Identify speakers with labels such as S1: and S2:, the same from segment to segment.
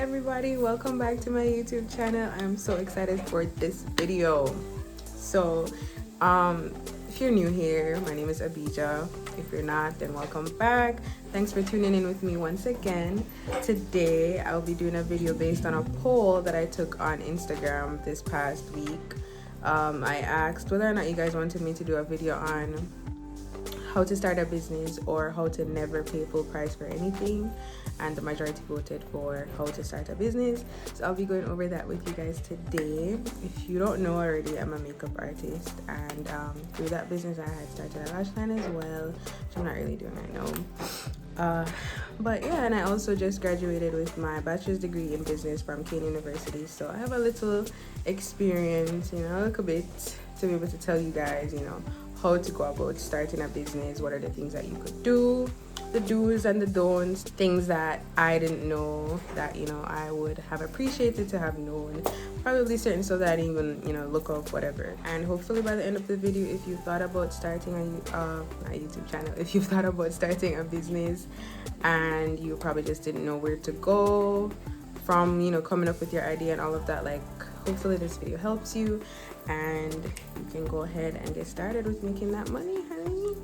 S1: everybody, welcome back to my YouTube channel. I'm so excited for this video. So if you're new here, my name is AbiJahh. If you're not, then welcome back. Thanks for tuning in with me once again. Today I'll be doing a video based on a poll that I took on Instagram this past week. I asked whether or not you guys wanted me to do a video on how to start a business or how to never pay full price for anything, and the majority voted for how to start a business. So I'll be going over that with you guys today. If you don't know already, I'm a makeup artist, and through that business I had started a lash line as well, which I'm not really doing right now. But yeah, and I also just graduated with my bachelor's degree in business from Kane University, so I have a little experience, a little bit to be able to tell you guys, how to go about starting a business, what are the things that you could do, the do's and the don'ts, things that I didn't know that I would have appreciated to have known, probably certain stuff that I didn't even look up, whatever. And hopefully by the end of the video, if you thought about starting a YouTube channel, if you thought about starting a business and you probably just didn't know where to go from, coming up with your idea and all of that, hopefully this video helps you and you can go ahead and get started with making that money, honey.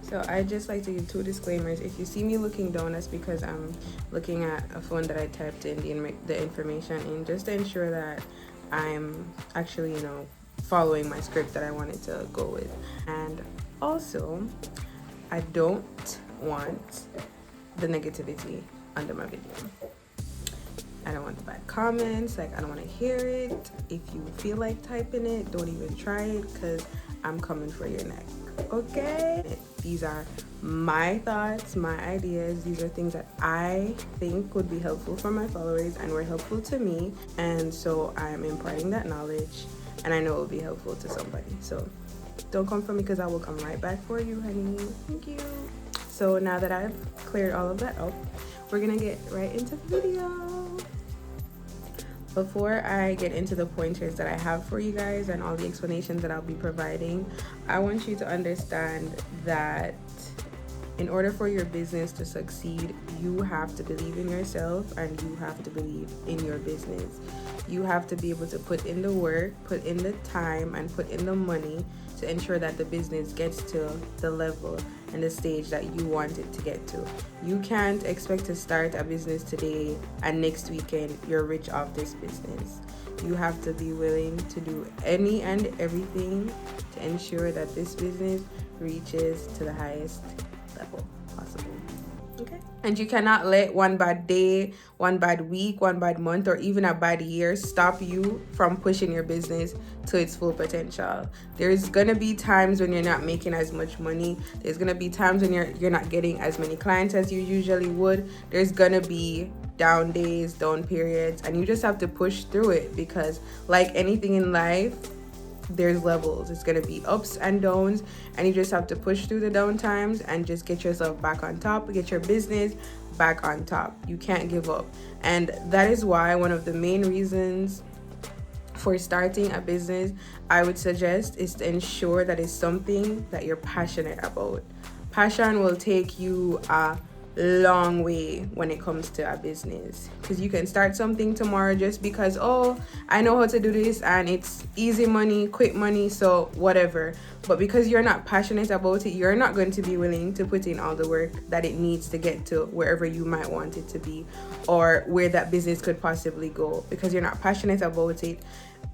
S1: So I just like to give two disclaimers. If you see me looking down, that's because I'm looking at a phone that I typed in the information in, just to ensure that I'm actually following my script that I wanted to go with. And also, I don't want the negativity under my video. I don't want the bad comments, I don't want to hear it. If you feel like typing it, don't even try it, because I'm coming for your neck, okay? These are my thoughts, my ideas. These are things that I think would be helpful for my followers and were helpful to me, and so I'm imparting that knowledge, and I know it will be helpful to somebody. So don't come for me, because I will come right back for you, honey. Thank you. So now that I've cleared all of that up, we're gonna get right into the video. Before I get into the pointers that I have for you guys and all the explanations that I'll be providing, I want you to understand that in order for your business to succeed, you have to believe in yourself and you have to believe in your business. You have to be able to put in the work, put in the time, and put in the money to ensure that the business gets to the level and the stage that you want it to get to. You can't expect to start a business today and next weekend you're rich off this business. You have to be willing to do any and everything to ensure that this business reaches to the highest level possible. Okay? And you cannot let one bad day, one bad week, one bad month, or even a bad year stop you from pushing your business to its full potential. There's gonna be times when you're not making as much money. There's gonna be times when you're not getting as many clients as you usually would. There's gonna be down days, down periods, and you just have to push through it, because like anything in life, there's levels. It's gonna be ups and downs, and you just have to push through the down times and just get yourself back on top, get your business back on top. You can't give up. And that is why one of the main reasons for starting a business I would suggest is to ensure that it's something that you're passionate about. Passion will take you a long way when it comes to a business, because you can start something tomorrow just because, oh, I know how to do this and it's easy money, quick money, so whatever. But because you're not passionate about it, you're not going to be willing to put in all the work that it needs to get to wherever you might want it to be, or where that business could possibly go, because you're not passionate about it.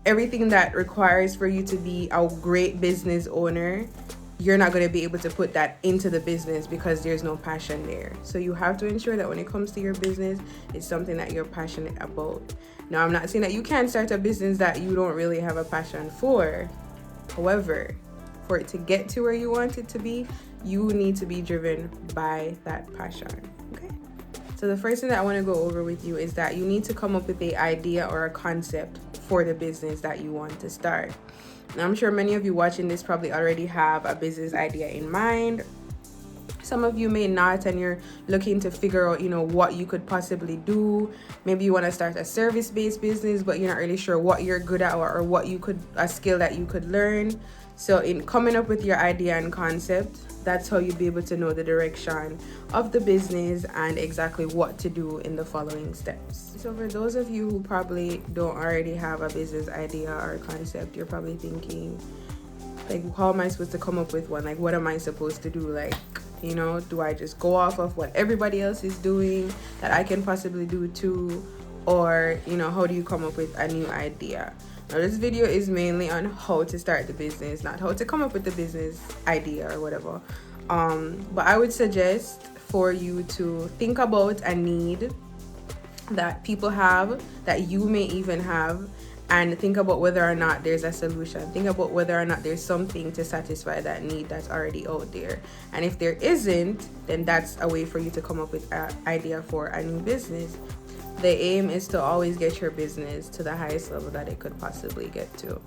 S1: Everything that requires for you to be a great business owner, you're not going to be able to put that into the business because there's no passion there. So you have to ensure that when it comes to your business, it's something that you're passionate about. Now, I'm not saying that you can't start a business that you don't really have a passion for. However, for it to get to where you want it to be, you need to be driven by that passion. Okay? So the first thing that I want to go over with you is that you need to come up with an idea or a concept for the business that you want to start. Now, I'm sure many of you watching this probably already have a business idea in mind. Some of you may not, and you're looking to figure out, what you could possibly do. Maybe you want to start a service-based business, but you're not really sure what you're good at or what a skill that you could learn. So in coming up with your idea and concept, that's how you'll be able to know the direction of the business and exactly what to do in the following steps. So for those of you who probably don't already have a business idea or concept, you're probably thinking, like, how am I supposed to come up with one? Like, what am I supposed to do? Like, you know, do I just go off of what everybody else is doing that I can possibly do too? Or, you know, how do you come up with a new idea? Now, this video is mainly on how to start the business, not how to come up with the business idea or whatever. But I would suggest for you to think about a need that people have, that you may even have, and think about whether or not there's a solution. Think about whether or not there's something to satisfy that need that's already out there. And if there isn't, then that's a way for you to come up with an idea for a new business. The aim is to always get your business to the highest level that it could possibly get to.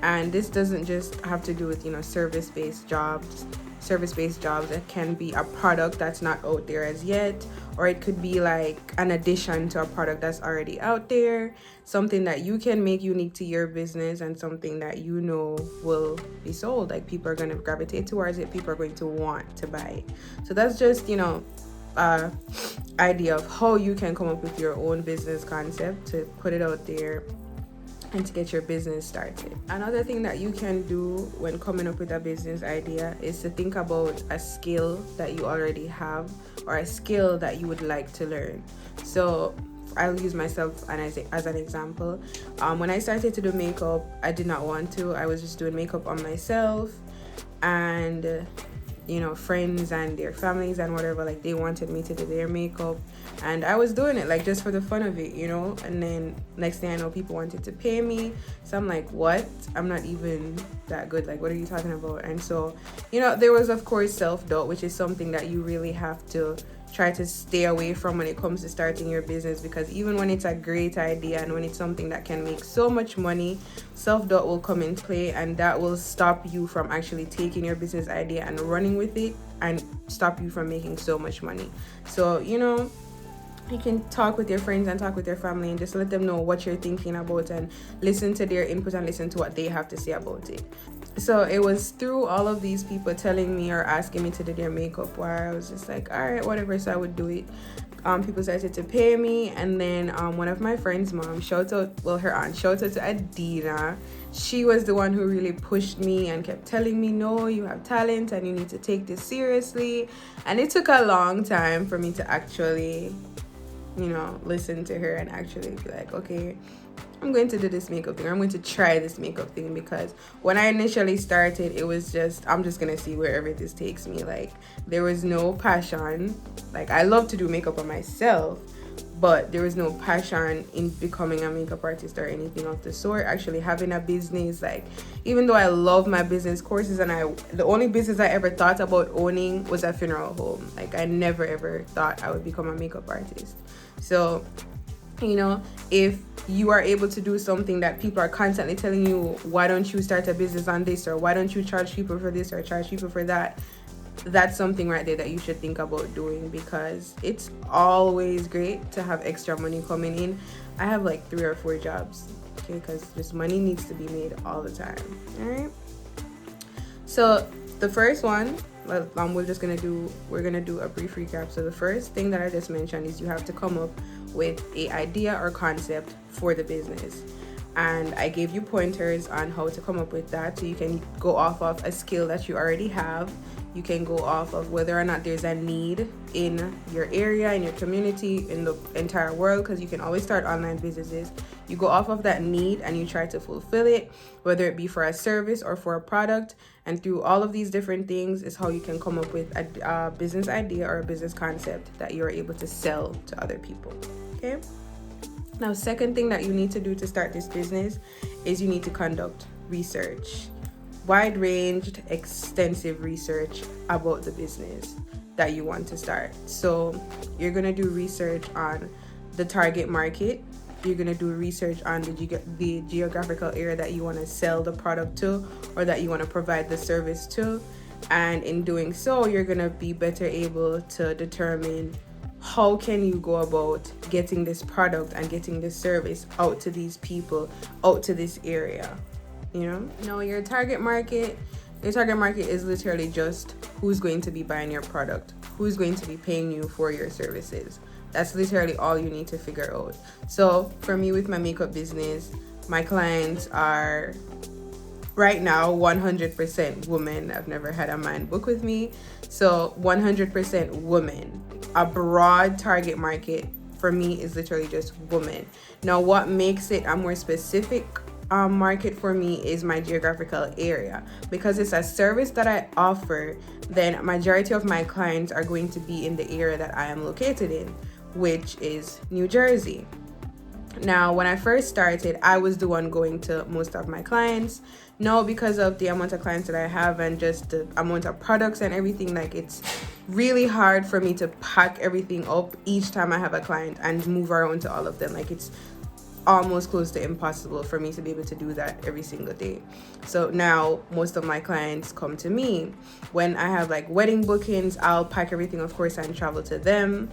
S1: And this doesn't just have to do with, you know, service-based jobs. Service-based jobs, it can be a product that's not out there as yet, or it could be like an addition to a product that's already out there, something that you can make unique to your business and something that you know will be sold. Like, people are going to gravitate towards it, people are going to want to buy it. So that's just, you know, idea of how you can come up with your own business concept to put it out there and to get your business started. Another thing that you can do when coming up with a business idea is to think about a skill that you already have or a skill that you would like to learn. So I'll use myself as an example. When I started to do makeup, I did not want to. I was just doing makeup on myself, and you know, friends and their families and whatever, like, they wanted me to do their makeup, and I was doing it like just for the fun of it, you know. And then next thing I know, people wanted to pay me, so I'm like, what? I'm not even that good, like, what are you talking about? And so, you know, there was of course self-doubt, which is something that you really have to try to stay away from when it comes to starting your business, because even when it's a great idea and when it's something that can make so much money, self-doubt will come into play, and that will stop you from actually taking your business idea and running with it, and stop you from making so much money. So, you know, you can talk with your friends and talk with your family and just let them know what you're thinking about and listen to their input and listen to what they have to say about it. So it was through all of these people telling me or asking me to do their makeup where I was just like, all right, whatever. So I would do it. People started to pay me, and then one of my friends' mom, her aunt, shout out to Adina. She was the one who really pushed me and kept telling me, no, you have talent and you need to take this seriously. And it took a long time for me to actually, you know, listen to her and actually be like, okay, I'm going to do this makeup thing. I'm going to try this makeup thing, because when I initially started, it was just, I'm just going to see wherever this takes me. Like, there was no passion. Like, I love to do makeup on myself, but there was no passion in becoming a makeup artist or anything of the sort. Actually having a business, like, even though I love my business courses, and the only business I ever thought about owning was a funeral home. Like, I never ever thought I would become a makeup artist. So, you know, if you are able to do something that people are constantly telling you, why don't you start a business on this, or why don't you charge people for this or charge people for that, that's something right there that you should think about doing, because it's always great to have extra money coming in. I have like 3 or 4 jobs, okay, because this money needs to be made all the time. All right, so the first one, we're gonna do a brief recap. So the first thing that I just mentioned is you have to come up with a idea or concept for the business, and I gave you pointers on how to come up with that. So you can go off of a skill that you already have. You can go off of whether or not there's a need in your area, in your community, in the entire world, because you can always start online businesses. You go off of that need and you try to fulfill it, whether it be for a service or for a product. And through all of these different things is how you can come up with a business idea or a business concept that you're able to sell to other people. Okay? Now, second thing that you need to do to start this business is you need to conduct research. Wide-ranged, extensive research about the business that you want to start. So you're going to do research on the target market. You're going to do research on the geographical area that you want to sell the product to, or that you want to provide the service to. And in doing so, you're going to be better able to determine how can you go about getting this product and getting this service out to these people, out to this area. No, your target market is literally just who's going to be buying your product, who's going to be paying you for your services. That's literally all you need to figure out. So for me, with my makeup business, my clients are right now 100% women. I've never had a man book with me, so 100% women. A broad target market for me is literally just women. Now, what makes it a more specific market for me is my geographical area. Because it's a service that I offer, then majority of my clients are going to be in the area that I am located in, which is New Jersey. Now, when I first started, I was the one going to most of my clients. Now, because of the amount of clients that I have and just the amount of products and everything, like, it's really hard for me to pack everything up each time I have a client and move around to all of them. Like, it's almost close to impossible for me to be able to do that every single day. So now most of my clients come to me. When I have like wedding bookings, I'll pack everything, of course, and travel to them.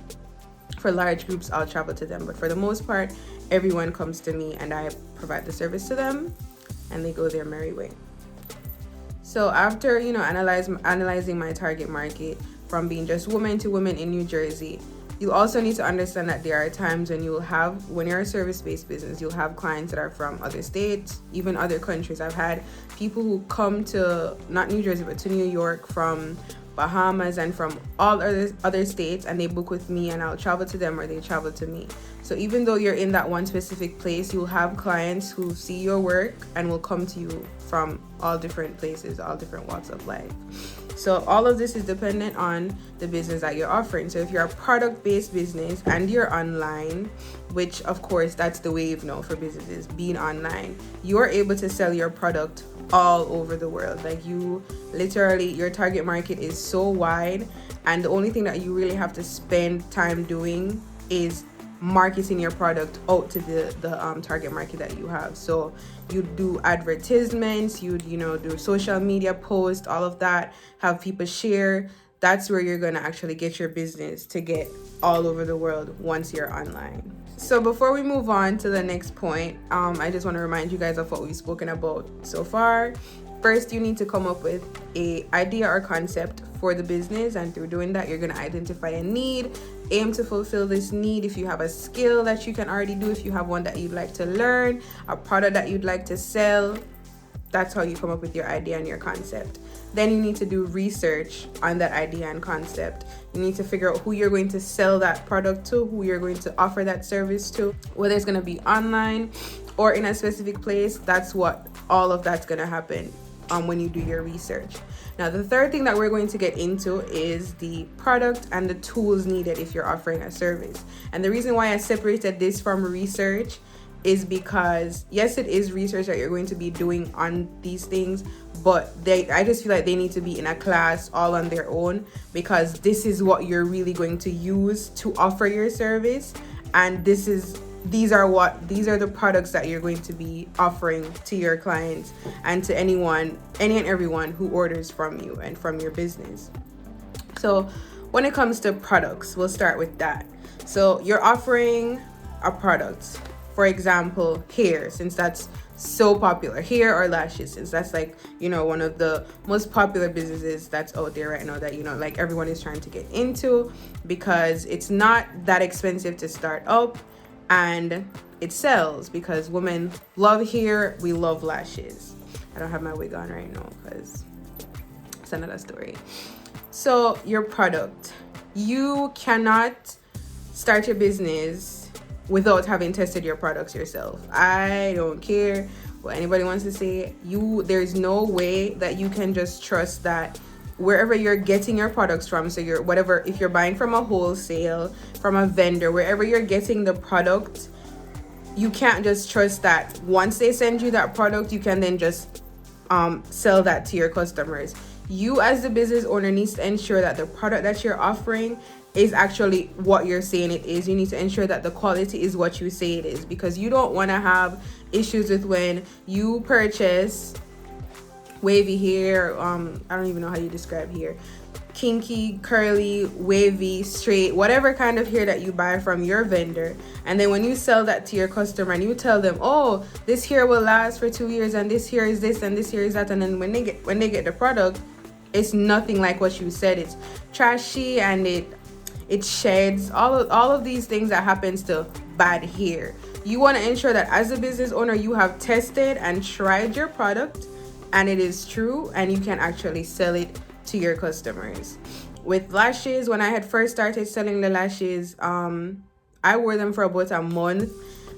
S1: For large groups, I'll travel to them, but for the most part, everyone comes to me and I provide the service to them and they go their merry way. So after analyzing my target market from being just women to women in New Jersey, you also need to understand that there are times when when you're a service-based business, you'll have clients that are from other states, even other countries. I've had people who come to, not New Jersey, but to New York from Bahamas and from all other states, and they book with me and I'll travel to them or they travel to me. So even though you're in that one specific place, you'll have clients who see your work and will come to you from all different places, all different walks of life. So all of this is dependent on the business that you're offering. So if you're a product-based business and you're online, which of course that's the wave now for businesses, being online, you're able to sell your product all over the world. Like, you literally, your target market is so wide, and the only thing that you really have to spend time doing is marketing your product out to the target market that you have. So you do advertisements, you do social media posts, all of that, have people share. That's where you're going to actually get your business to get all over the world once you're online. So before we move on to the next point, I just want to remind you guys of what we've spoken about so far. First, you need to come up with an idea or concept for the business, and through doing that, you're going to identify a need, aim to fulfill this need. If you have a skill that you can already do, if you have one that you'd like to learn, a product that you'd like to sell, that's how you come up with your idea and your concept. Then you need to do research on that idea and concept. You need to figure out who you're going to sell that product to, who you're going to offer that service to, whether it's going to be online or in a specific place. That's what all of that's going to happen when you do your research. Now, the third thing that we're going to get into is the product and the tools needed if you're offering a service. And the reason why I separated this from research is because, yes, it is research that you're going to be doing on these things, but I just feel like they need to be in a class all on their own, because this is what you're really going to use to offer your service, and these are the products that you're going to be offering to your clients and to any and everyone who orders from you and from your business. So when it comes to products, we'll start with that. So you're offering a product, for example, hair, since that's so popular, hair or lashes, since that's like, one of the most popular businesses that's out there right now that, like, everyone is trying to get into, because it's not that expensive to start up. And it sells because women love hair, we love lashes. I don't have my wig on right now because it's another story. So your product, you cannot start your business without having tested your products yourself. I don't care what anybody wants to say. There's no way that you can just trust that wherever you're getting your products from, so if you're buying from a wholesale, from a vendor, wherever you're getting the product, you can't just trust that once they send you that product, you can then just sell that to your customers. You, as the business owner, needs to ensure that the product that you're offering is actually what you're saying it is. You need to ensure that the quality is what you say it is, because you don't want to have issues with when you purchase wavy hair, I don't even know how you describe hair, kinky, curly, wavy, straight, whatever kind of hair that you buy from your vendor. And then when you sell that to your customer and you tell them, oh, this hair will last for 2 years and this hair is this and this hair is that, and then when they get the product, it's nothing like what you said. It's trashy and it sheds, all of these things that happens to bad hair. You want to ensure that as a business owner, you have tested and tried your product and it is true and you can actually sell it to your customers. With lashes, when I had first started selling the lashes, I wore them for about a month.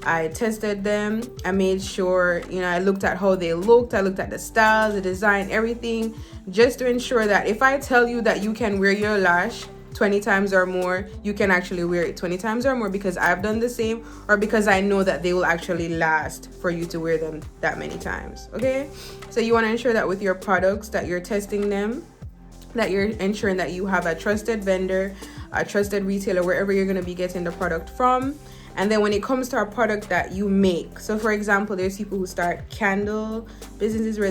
S1: I tested them. I made sure, I looked at how they looked. I looked at the style, the design, everything, just to ensure that if I tell you that you can wear your lash 20 times or more, you can actually wear it 20 times or more, because I've done the same, or because I know that they will actually last for you to wear them that many times. Okay, so you want to ensure that with your products that you're testing them, that you're ensuring that you have a trusted vendor, a trusted retailer, wherever you're going to be getting the product from. And then when it comes to a product that you make, so for example, there's people who start candle businesses where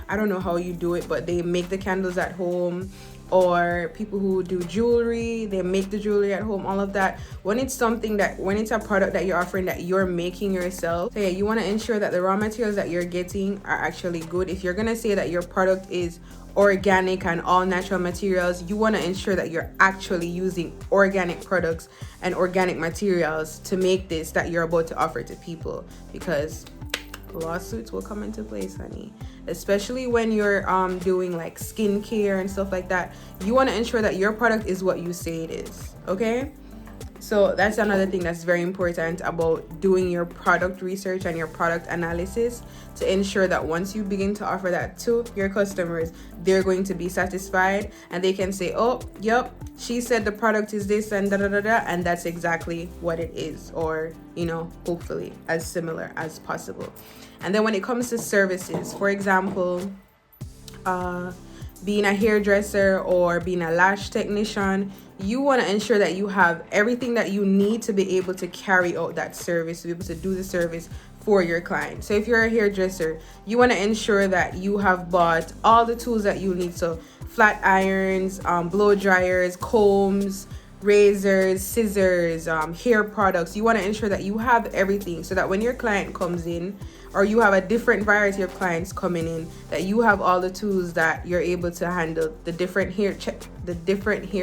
S1: I don't know how you do it, but they make the candles at home, or people who do jewelry, they make the jewelry at home, all of that. When it's a product that you're offering that you're making yourself, so yeah, you want to ensure that the raw materials that you're getting are actually good. If you're going to say that your product is organic and all natural materials, you want to ensure that you're actually using organic products and organic materials to make this that you're about to offer to people, because lawsuits will come into place, honey. Especially when you're doing like skincare and stuff like that, you want to ensure that your product is what you say it is. Okay, so that's another thing that's very important about doing your product research and your product analysis, to ensure that once you begin to offer that to your customers, they're going to be satisfied and they can say, oh, yep, she said the product is this and da da da da, and that's exactly what it is, or hopefully as similar as possible. And then when it comes to services, for example, being a hairdresser or being a lash technician, you want to ensure that you have everything that you need to be able to carry out that service, to be able to do the service for your client. So if you're a hairdresser, you want to ensure that you have bought all the tools that you need. So flat irons, blow dryers, combs, razors, scissors, hair products. You want to ensure that you have everything, so that when your client comes in, or you have a different variety of clients coming in, that you have all the tools that you're able to handle the different hair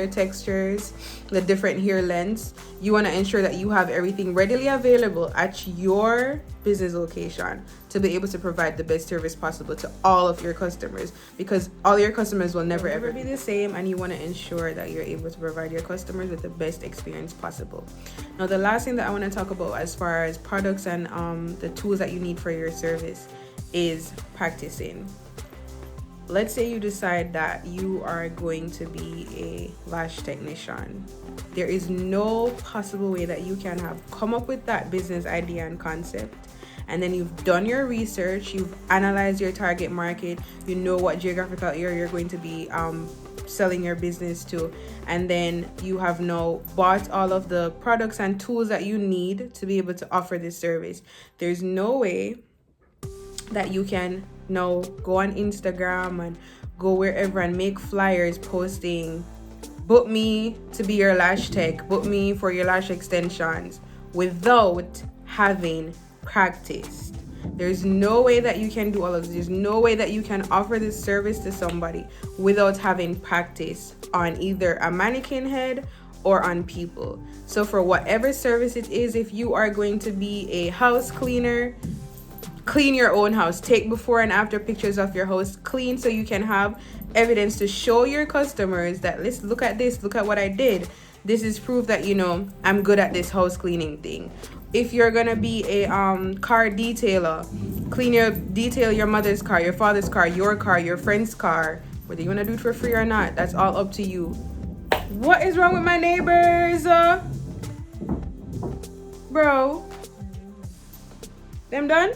S1: textures, the different hair lengths. You want to ensure that you have everything readily available at your business location to be able to provide the best service possible to all of your customers, because all your customers will never ever be the same, and you want to ensure that you're able to provide your customers with the best experience possible. Now, the last thing that I want to talk about as far as products and the tools that you need for your service is practicing. Let's say you decide that you are going to be a lash technician. There is no possible way that you can have come up with that business idea and concept, and then you've done your research, you've analyzed your target market, you know what geographical area you're going to be selling your business to, and then you have now bought all of the products and tools that you need to be able to offer this service. There's no way that you can now go on Instagram and go wherever and make flyers posting, book me to be your lash tech, book me for your lash extensions, without having practiced. There's no way that you can do all of this. There's no way that you can offer this service to somebody without having practice on either a mannequin head or on people. So for whatever service it is, if you are going to be a house cleaner, clean your own house, take before and after pictures of your house clean, so you can have evidence to show your customers that, let's look at this, look at what I did. This is proof that I'm good at this house cleaning thing. If you're gonna be a car detailer, detail your mother's car, your father's car, your friend's car, whether you want to do it for free or not, that's all up to you. What is wrong with my neighbors? Bro, them done?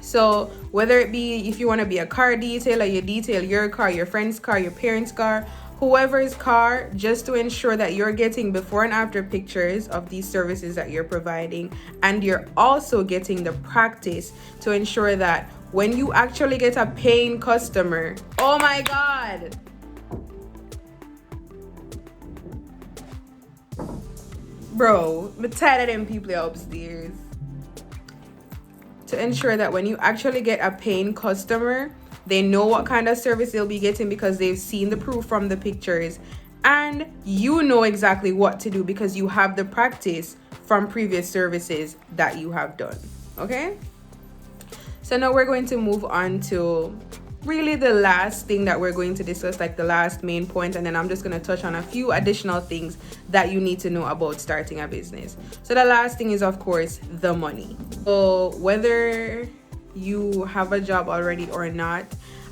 S1: So whether it be, if you want to be a car detailer, you detail your car, your friend's car, your parents' car, whoever's car, just to ensure that you're getting before and after pictures of these services that you're providing, and you're also getting the practice to ensure that when you actually get a paying customer, oh my God. Bro, I'm tired of them people upstairs. To ensure that when you actually get a paying customer, they know what kind of service they'll be getting because they've seen the proof from the pictures, and you know exactly what to do because you have the practice from previous services that you have done. Okay, so now we're going to move on to really the last thing that we're going to discuss, like the last main point, and then I'm just going to touch on a few additional things that you need to know about starting a business. So the last thing is, of course, the money. So whether you have a job already or not,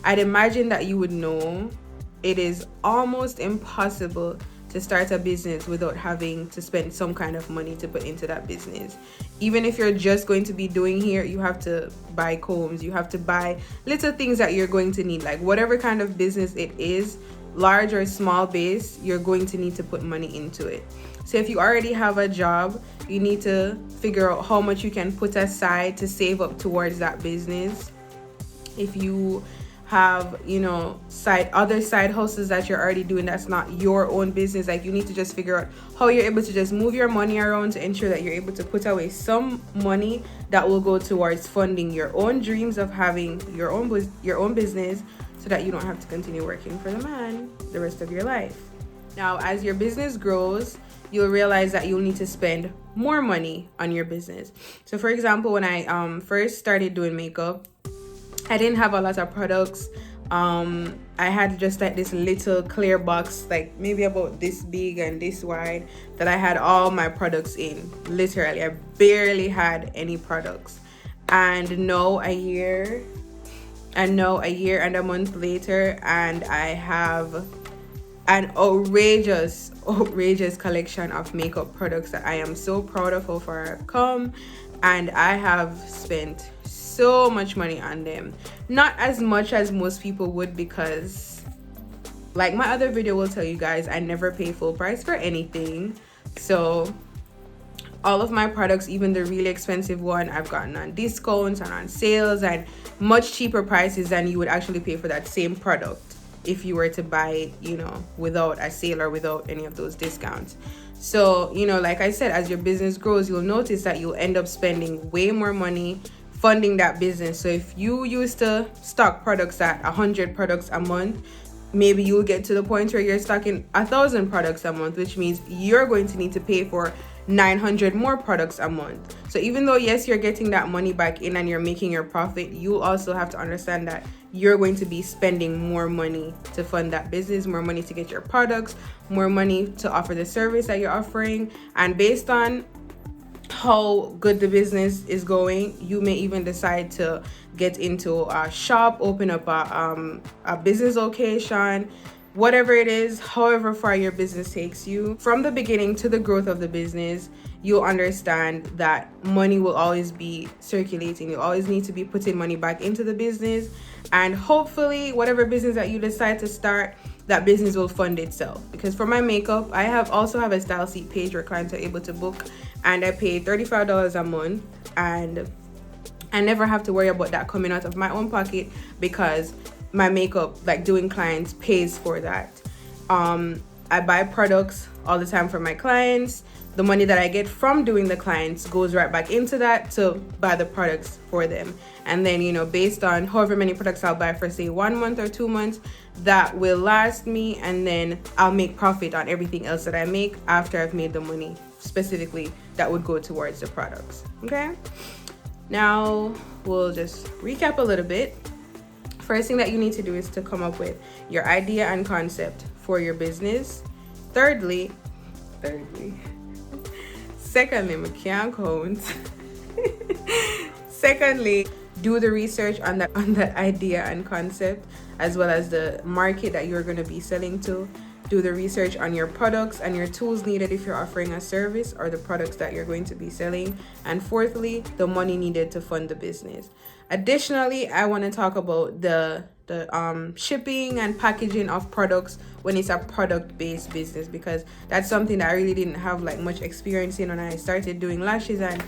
S1: I'd imagine that you would know it is almost impossible to start a business without having to spend some kind of money to put into that business. Even if you're just going to be doing hair, you have to buy combs, you have to buy little things that you're going to need, like whatever kind of business it is, large or small base, you're going to need to put money into it. So if you already have a job, you need to figure out how much you can put aside to save up towards that business. If you have, you know, other side hustles that you're already doing that's not your own business, like you need to just figure out how you're able to just move your money around to ensure that you're able to put away some money that will go towards funding your own dreams of having your own business, so that you don't have to continue working for the man the rest of your life. Now, as your business grows, you'll realize that you'll need to spend more money on your business. So for example, when I first started doing makeup, I didn't have a lot of products. I had just like this little clear box, like maybe about this big and this wide, that I had all my products in. Literally, I barely had any products. And now a year and a month later, and I have an outrageous collection of makeup products that I am so proud of how far I've come. And I have spent so much money on them. Not as much as most people would, because like my other video will tell you guys, I never pay full price for anything. So all of my products, even the really expensive one, I've gotten on discounts and on sales and much cheaper prices than you would actually pay for that same product if you were to buy it, you know, without a sale or without any of those discounts. So, you know, like I said, as your business grows, you'll notice that you'll end up spending way more money funding that business. So if you used to stock products at 100 products a month, maybe you'll get to the point where you're stocking 1,000 products a month, which means you're going to need to pay for 900 more products a month. So even though, yes, you're getting that money back in and you're making your profit, you also have to understand that you're going to be spending more money to fund that business, more money to get your products, more money to offer the service that you're offering. And based on how good the business is going, you may even decide to get into a shop, open up a business location, whatever it is, however far your business takes you. From the beginning to the growth of the business, you'll understand that money will always be circulating. You always need to be putting money back into the business, and hopefully whatever business that you decide to start, that business will fund itself. Because for my makeup, I also have a style seat page where clients are able to book, and I pay $35 a month, and I never have to worry about that coming out of my own pocket, because my makeup, like doing clients, pays for that. I buy products all the time for my clients. The money that I get from doing the clients goes right back into that to buy the products for them. And then, you know, based on however many products I'll buy for, say, 1 month or 2 months, that will last me, and then I'll make profit on everything else that I make after I've made the money specifically that would go towards the products. Okay, now we'll just recap a little bit. First thing that you need to do is to come up with your idea and concept for your business. Secondly, I can't count. Secondly, do the research on that idea and concept, as well as the market that you're going to be selling to. Do the research on your products and your tools needed if you're offering a service, or the products that you're going to be selling. And fourthly, the money needed to fund the business. Additionally, I want to talk about the shipping and packaging of products when it's a product-based business, because that's something that I really didn't have like much experience in when I started doing lashes, and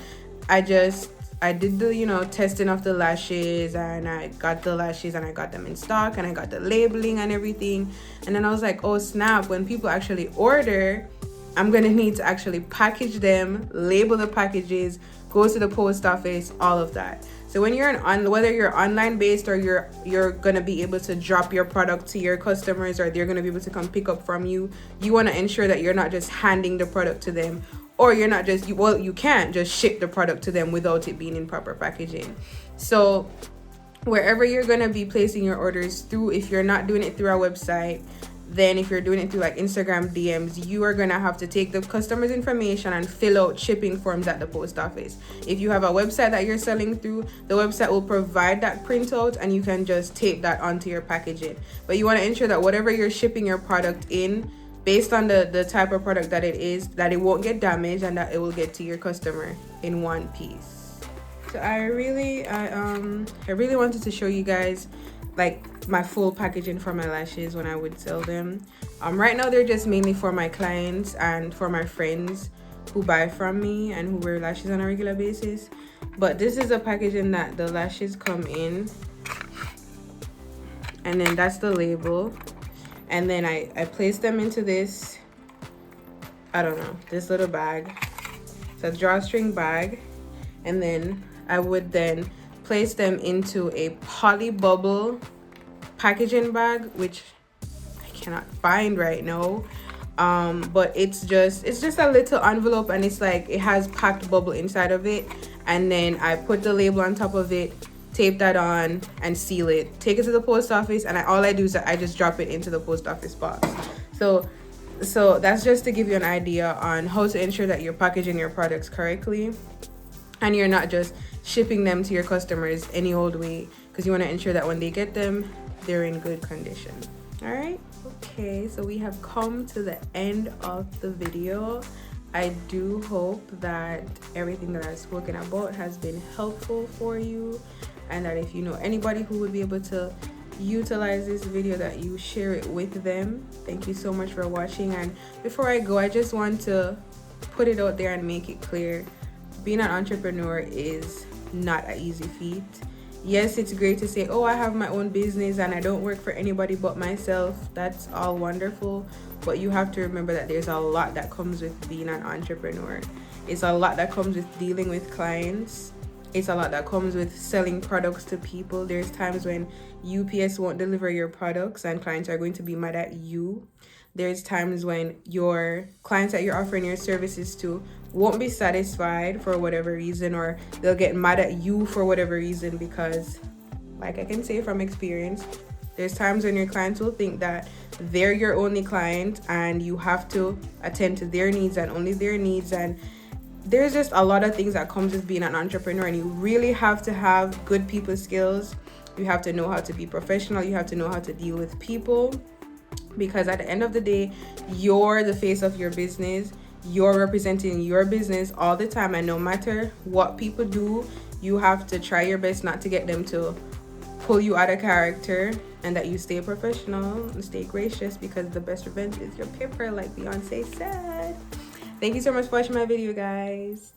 S1: I just I did the, you know, testing of the lashes, and I got the lashes and I got them in stock and I got the labeling and everything. And then I was like, oh snap, when people actually order, I'm gonna need to actually package them, label the packages, go to the post office, all of that. So when you're whether you're online based or you're gonna be able to drop your product to your customers, or they're gonna be able to come pick up from you, you want to ensure that you're not just handing the product to them, or you're not just you can't just ship the product to them without it being in proper packaging. So wherever you're gonna be placing your orders through, if you're not doing it through our website, then if you're doing it through like Instagram DMs, you are gonna have to take the customer's information and fill out shipping forms at the post office. If you have a website that you're selling through, the website will provide that printout and you can just tape that onto your packaging. But you want to ensure that whatever you're shipping your product in, based on the type of product that it is, that it won't get damaged and that it will get to your customer in one piece. So I really wanted to show you guys like my full packaging for my lashes when I would sell them. Right now they're just mainly for my clients and for my friends who buy from me and who wear lashes on a regular basis. But this is the packaging that the lashes come in, and then that's the label. And then I place them into this, I don't know, this little bag. It's a drawstring bag. And then I would then place them into a poly bubble packaging bag, which I cannot find right now. But it's just a little envelope, and it's like it has packed bubble inside of it. And then I put the label on top of it, tape that on, and seal it, take it to the post office, and all I do is I just drop it into the post office box. So that's just to give you an idea on how to ensure that you're packaging your products correctly and you're not just shipping them to your customers any old way, because you want to ensure that when they get them, they're in good condition. All right, okay, so we have come to the end of the video. I do hope that everything that I've spoken about has been helpful for you, and that if you know anybody who would be able to utilize this video, that you share it with them. Thank you so much for watching. And before I go, I just want to put it out there and make it clear, being an entrepreneur is not an easy feat. Yes, it's great to say, oh, I have my own business and I don't work for anybody but myself. That's all wonderful, but you have to remember that there's a lot that comes with being an entrepreneur. It's a lot that comes with dealing with clients. It's a lot that comes with selling products to people. There's times when UPS won't deliver your products and clients are going to be mad at you. There's times when your clients that you're offering your services to won't be satisfied for whatever reason, or they'll get mad at you for whatever reason, because like I can say from experience, there's times when your clients will think that they're your only client and you have to attend to their needs and only their needs. And there's just a lot of things that comes with being an entrepreneur, and you really have to have good people skills. You have to know how to be professional. You have to know how to deal with people, because at the end of the day, you're the face of your business. You're representing your business all the time, and no matter what people do, you have to try your best not to get them to pull you out of character, and that you stay professional and stay gracious, because the best revenge is your paper, like Beyonce said. Thank you so much for watching my video, guys.